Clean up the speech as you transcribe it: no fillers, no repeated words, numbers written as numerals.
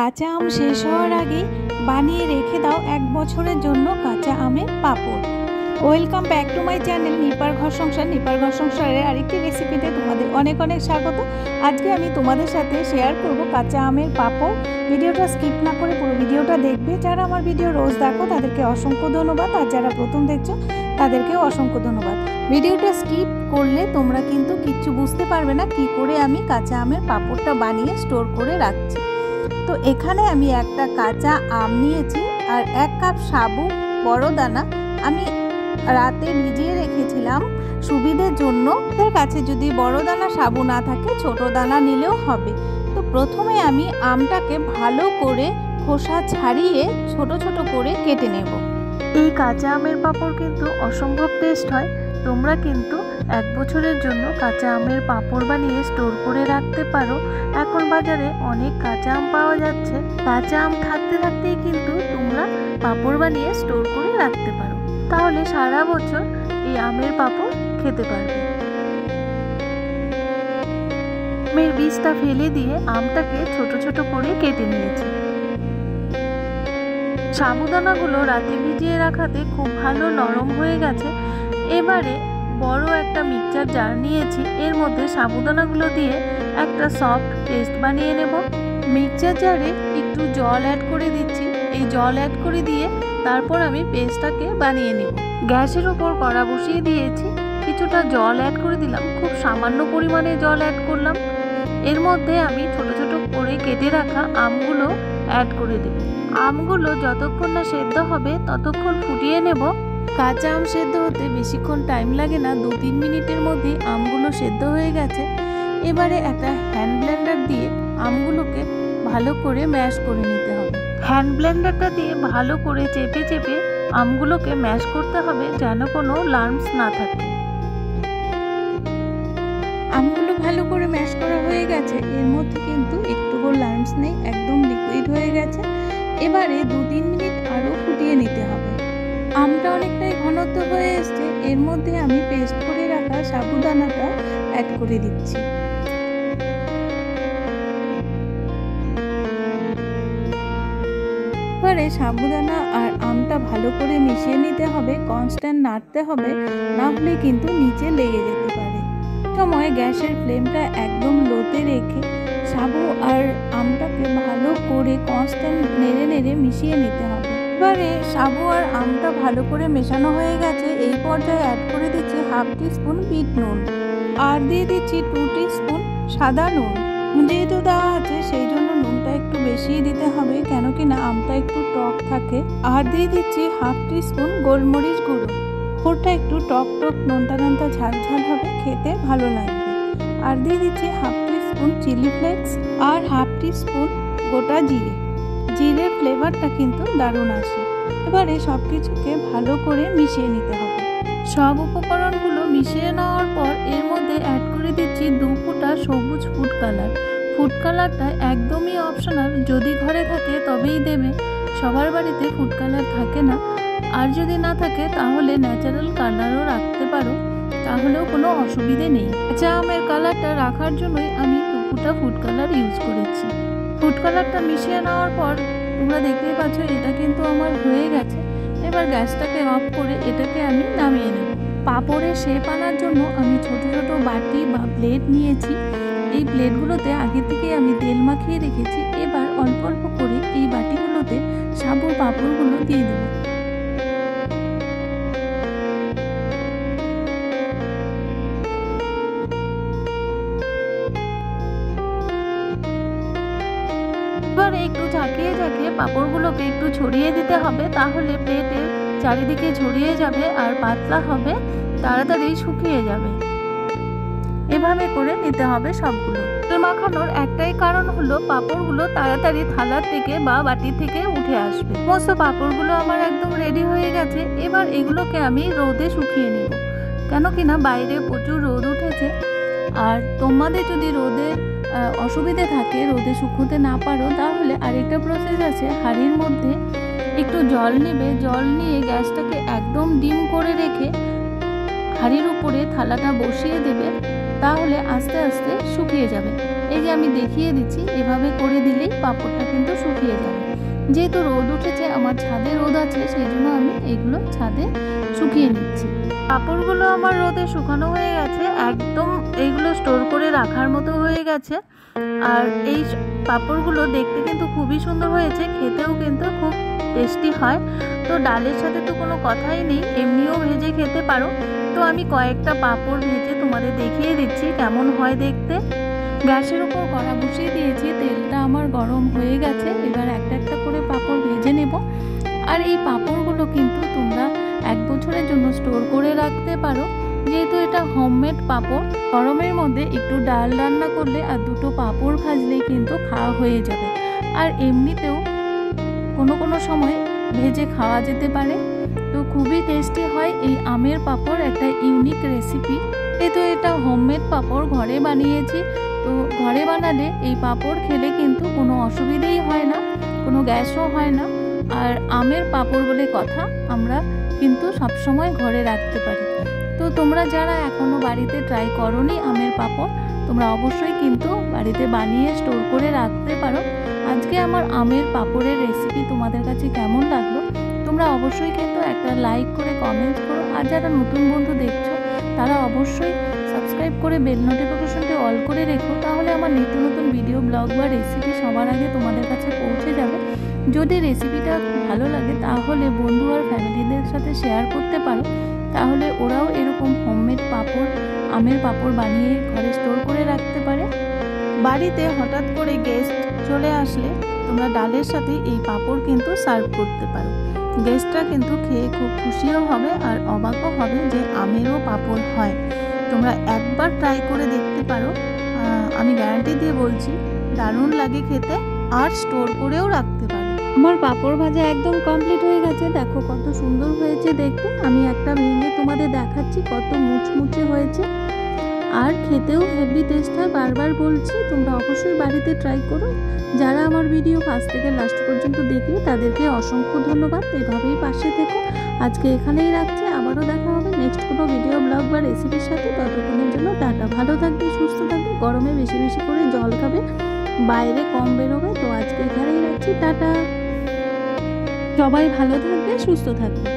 কাঁচা আম শেষ হওয়ার আগেই বানিয়ে রেখে দাও 1 বছরের জন্য কাঁচা আমের পাঁপড়। Welcome back to my channel নিপার ঘর সংসার। নিপার ঘর সংসারের আরেকটি রেসিপিতে তোমাদের অনেক অনেক স্বাগত। আজকে আমি তোমাদের সাথে শেয়ার করব কাঁচা আমের পাঁপড়। ভিডিওটা স্কিপ না করে পুরো ভিডিওটা দেখবে। যারা আমার ভিডিও রোজ দেখো তাদেরকে অসংখ্য ধন্যবাদ, আর যারা প্রথম দেখছো তাদেরকেও অসংখ্য ধন্যবাদ। ভিডিওটা স্কিপ করলে তোমরা কিন্তু কিচ্ছু বুঝতে পারবে না কি করে আমি কাঁচা আমের পাঁপড়টা বানিয়ে স্টোর করে রাখছি। তো এখানে আমি একটা কাঁচা আম নিয়েছি আর 1 কাপ সাবু বড় দানা আমি রাতে ভিজিয়ে রেখেছিলাম সুবিধের জন্য। এর কাছে যদি বড় দানা সাবু না থাকে ছোট দানা নিলেও হবে। তো প্রথমে আমি আমটাকে ভালো করে খোসা ছাড়িয়ে ছোট ছোট করে কেটে নেব। এই কাঁচা আমের পাঁপড় কিন্তু অসম্ভব টেস্ট হয়। তোমরা কিন্তু 1 বছরের জন্য কাঁচা আমের পাঁপড় বানিয়ে স্টোর করে রাখতে পারো। এখন বাজারে অনেক কাঁচা আম পাওয়া যাচ্ছে। কাঁচা আম থাকতে থাকতেই কিন্তু তোমরা পাঁপড় বানিয়ে স্টোর করে রাখতে পারো, তাহলে সারা বছর এই আমের পাঁপড় খেতে পারবে। আমের বীজটা ফেলে দিয়ে আমটাকে ছোট ছোট করে কেটে নিয়েছি। সাবুদানাগুলো রাতে ভিজিয়ে রাখাতে খুব ভালো নরম হয়ে গেছে। এবারে বড় একটা মিক্সচার জার নিয়েছি, এর মধ্যে সাবুদানাগুলো দিয়ে একটা সফট পেস্ট বানিয়ে নেব। মিক্সচার জারে একটু জল অ্যাড করে দিচ্ছি। এই জল অ্যাড করে দিয়ে তারপর আমি পেস্টটাকে বানিয়ে নেব। গ্যাসের উপর কড়া বসিয়ে দিয়েছি, কিছুটা জল অ্যাড করে দিলাম, খুব সামান্য পরিমাণে জল অ্যাড করলাম। এর মধ্যে আমি ছোট ছোট করে কেটে রাখা আমগুলো অ্যাড করে দেব। আমগুলো যতক্ষণ না সেদ্ধ হবে ততক্ষণ ফুটিয়ে নেব। কাঁচা আম সেদ্ধ হতে বেশিক্ষণ টাইম লাগে না, 2-3 মিনিটের মধ্যে আমগুলো সেদ্ধ হয়ে গেছে। এবারে একটা হ্যান্ড ব্লেন্ডার দিয়ে আমগুলোকে ভালো করে ম্যাশ করে নিতে হবে। হ্যান্ড ব্লেন্ডারটা দিয়ে ভালো করে চেপে চেপে আমগুলোকে ম্যাশ করতে হবে যেন কোনো লাম্পস না থাকে। আমগুলো ভালো করে ম্যাশ করা হয়ে গেছে, এর মধ্যে কিন্তু একটুও লাম্পস নেই, একদম লিকুইড হয়ে গেছে। এবারে 2-3 মিনিট আরও ফুটিয়ে নিতে হবে। আমটা অনেকটাই ঘনত্ব হয়ে এসছে, এর মধ্যে আমি পেস্ট করে রাখা সাবুদানাটা অ্যাড করে দিচ্ছি। এবারে সাবুদানা আর আমটা ভালো করে মিশিয়ে নিতে হবে, কনস্ট্যান্ট নাড়তে হবে, না হলে কিন্তু নিচে লেগে যেতে পারে। সময় গ্যাসের ফ্লেমটা একদম লোতে রেখে সাবু আর আমটাকে ভালো করে কনস্ট্যান্ট নেড়ে নেড়ে মিশিয়ে নিতে হবে। এবারে সাবু আর আমটা ভালো করে মেশানো হয়ে গেছে, এই পর্যায়ে অ্যাড করে দিচ্ছি 1/2 টিস্পুন বিট নুন আর দিয়ে দিচ্ছি 2 টিস্পুন সাদা নুন। যেহেতু দেওয়া আছে সেই জন্য নুনটা একটু বেশি দিতে হবে, কেন কি না আমটা একটু টক থাকে। আর দিয়ে দিচ্ছি 1/2 টিস্পুন গোলমরিচ গুঁড়ো। ওটা একটু টক টক নোনতা নোনতা ঝাল ঝাল হবে, খেতে ভালো লাগবে। আর দিয়ে দিচ্ছি 1/2 টিস্পুন চিলি ফ্লেক্স আর 1/2 টিস্পুন গোটা জিরে। জিরের ফ্লেভারটা কিন্তু দারুণ আসে। এবারে সব কিছুকে ভালো করে মিশিয়ে নিতে হবে। সব উপকরণগুলো মিশিয়ে নেওয়ার পর এর মধ্যে অ্যাড করে দিচ্ছি 2 ফোঁটা সবুজ ফুড কালার। ফুড কালারটা একদমই অপশনাল, যদি ঘরে থাকে তবেই দেবে। সবার বাড়িতে ফুড কালার থাকে না, আর যদি না থাকে তাহলে ন্যাচারাল কালারও রাখতে পারো, তাহলেও কোনো অসুবিধে নেই। কাঁচা আমের কালারটা রাখার জন্যই আমি 2 ফোঁটা ফুড কালার ইউজ করেছি। ফুড কালারটা মিশিয়ে নেওয়ার পর তোমরা দেখতেই পাচ্ছ এটা কিন্তু আমার হয়ে গেছে। এবার গ্যাসটাকে অফ করে এটাকে আমি নামিয়ে নেব। পাঁপড়ের শেপ আনার জন্য আমি ছোট ছোট বাটি বা প্লেট নিয়েছি। এই প্লেটগুলোতে আগে থেকে আমি তেল মাখিয়ে রেখেছি। এবার অল্প অল্প করে এই বাটিগুলোতে সাবুর পাঁপড়গুলো দিয়ে দেবো। এবারে একটু ঝাঁকিয়ে ঝাঁকিয়ে পাঁপড়গুলোকে একটু ছড়িয়ে দিতে হবে, তাহলে প্লেটের চারিদিকে ছড়িয়ে যাবে আর পাতলা হবে, তাড়াতাড়ি শুকিয়ে যাবে। এভাবে করে নিতে হবে সবগুলো। তেল মাখানোর একটাই কারণ হলো পাঁপড়গুলো তাড়াতাড়ি থালার থেকে বা বাটি থেকে উঠে আসবে। সমস্ত পাঁপড়গুলো আমার একদম রেডি হয়ে গেছে। এবার এগুলোকে আমি রোদে শুকিয়ে নেব, কেন কিনা বাইরে প্রচুর রোদ উঠেছে। আর তোমাদের যদি রোদে অসুবিধে থাকে, রোদে শুকোতে না পারো, তাহলে আরেকটা প্রসেস আছে। হাঁড়ির মধ্যে একটু জল নেবে, জল নিয়ে গ্যাসটাকে একদম ডিম করে রেখে হাঁড়ির উপরে থালাটা বসিয়ে দেবে। তাহলে আস্তে আস্তে শুকিয়ে যাবে। এই যে আমি দেখিয়ে দিচ্ছি, এভাবে করে দিলেই পাঁপড়টা কিন্তু শুকিয়ে যাবে। যেহেতু রোদ উঠেছে, আমার ছাদে রোদ আছে, সেই জন্য আমি এগুলো ছাদে শুকিয়ে নিচ্ছি। পাঁপড়গুলো আমার রোদে শুকানো হয়ে গেছে, একদম এইগুলো স্টোর করে রাখার মতো হয়ে গেছে। আর এই পাঁপড়গুলো দেখতে কিন্তু খুবই সুন্দর হয়েছে, খেতেও কিন্তু খুব টেস্টি হয়। তো ডালের সাথে তো কোনো কথাই নেই, এমনিও ভেজে খেতে পারো। তো আমি কয়েকটা পাঁপড় ভেজে তোমাদের দেখিয়ে দিচ্ছি কেমন হয় দেখতে। গ্যাসের উপর কড়া বসিয়ে দিয়েছি, তেলটা আমার গরম হয়ে গেছে। এবার একটা একটা করে পাঁপড় ভেজে নেব। আর এই পাঁপড়গুলো কিন্তু তোমরা 1 বছরের জন্য স্টোর করে রাখতে পারো, যেহেতু এটা হোমমেড পাঁপড়। গরমের মধ্যে একটু ডাল রান্না করলে আর 2টো পাঁপড় ভাজলেই কিন্তু খাওয়া হয়ে যাবে। আর এমনিতেও কোনো কোনো সময় ভেজে খাওয়া যেতে পারে। তো খুবই টেস্টি হয় এই আমের পাঁপড়, একটা ইউনিক রেসিপি। যেহেতু এটা হোমমেড পাঁপড়, ঘরে বানিয়েছি, তো ঘরে বানালে এই পাঁপড় খেলে কিন্তু কোনো অসুবিধেই হয় না, কোনো গ্যাসও হয় না। আর আমের পাঁপড় বলে কথা, আমরা কিন্তু সবসময় ঘরে রাখতে পারি। তো তোমরা যারা এখনও বাড়িতে ট্রাই করোনি আমের পাঁপড়, তোমরা অবশ্যই কিন্তু বাড়িতে বানিয়ে স্টোর করে রাখতে পারো। আজকে আমার আমের পাঁপড়ের রেসিপি তোমাদের কাছে কেমন লাগলো তোমরা অবশ্যই কিন্তু একটা লাইক করে কমেন্ট করো। আর যারা নতুন বন্ধু দেখছো তারা অবশ্যই সাবস্ক্রাইব করে বেল নোটিফিকেশনটি অল করে রেখো, তাহলে আমার নিত্য নতুন ভিডিও, ব্লগ বা রেসিপি সবার আগে তোমাদের কাছে পৌঁছে যাবে। যদি রেসিপিটা ভালো লাগে তাহলে বন্ধু আর ফ্যামিলিদের সাথে শেয়ার করতে পারো, তাহলে ওরাও এরকম হোমমেড পাঁপড়, আমের পাঁপড় বানিয়ে ঘরে স্টোর করে রাখতে পারে। বাড়িতে হঠাৎ করে গেস্ট চলে আসলে তোমরা ডালের সাথে এই পাঁপড় কিন্তু সার্ভ করতে পারো। গেস্টরা কিন্তু খেয়ে খুব খুশিও হবে আর অবাকও হবে যে আমেরও পাঁপড় হয়। তোমরা একবার ট্রাই করে দেখতে পারো, আমি গ্যারান্টি দিয়ে বলছি দারুণ লাগে খেতে, আর স্টোর করেও রাখতে পারো। আমার পাঁপড় ভাজা একদম কমপ্লিট হয়ে গেছে, দেখো কত সুন্দর হয়েছে দেখতে। আমি একটা ভেঙে তোমাদের দেখাচ্ছি কত মুচমুচে হয়েছে, আর খেতেও হেভি টেস্ট হয়। বারবার বলছি তোমরা অবশ্যই বাড়িতে ট্রাই করো। যারা আমার ভিডিও ফার্স্ট থেকে লাস্ট পর্যন্ত দেখলে তাদেরকে অসংখ্য ধন্যবাদ। এভাবেই পাশে থেকো। আজকে এখানেই রাখছি, আবারও দেখা হবে নেক্সট কোনো ভিডিও, ব্লগ বা রেসিপির সাথে। ততক্ষণের জন্য টাটা। ভালো থাকবে, সুস্থ থাকবে, গরমে বেশি বেশি করে জল খাবে, বাইরে কম বেরোবে। তো আজকে এখানেই রাখছি, টাটা। সবাই ভালো থাকবে, সুস্থ থাকবে।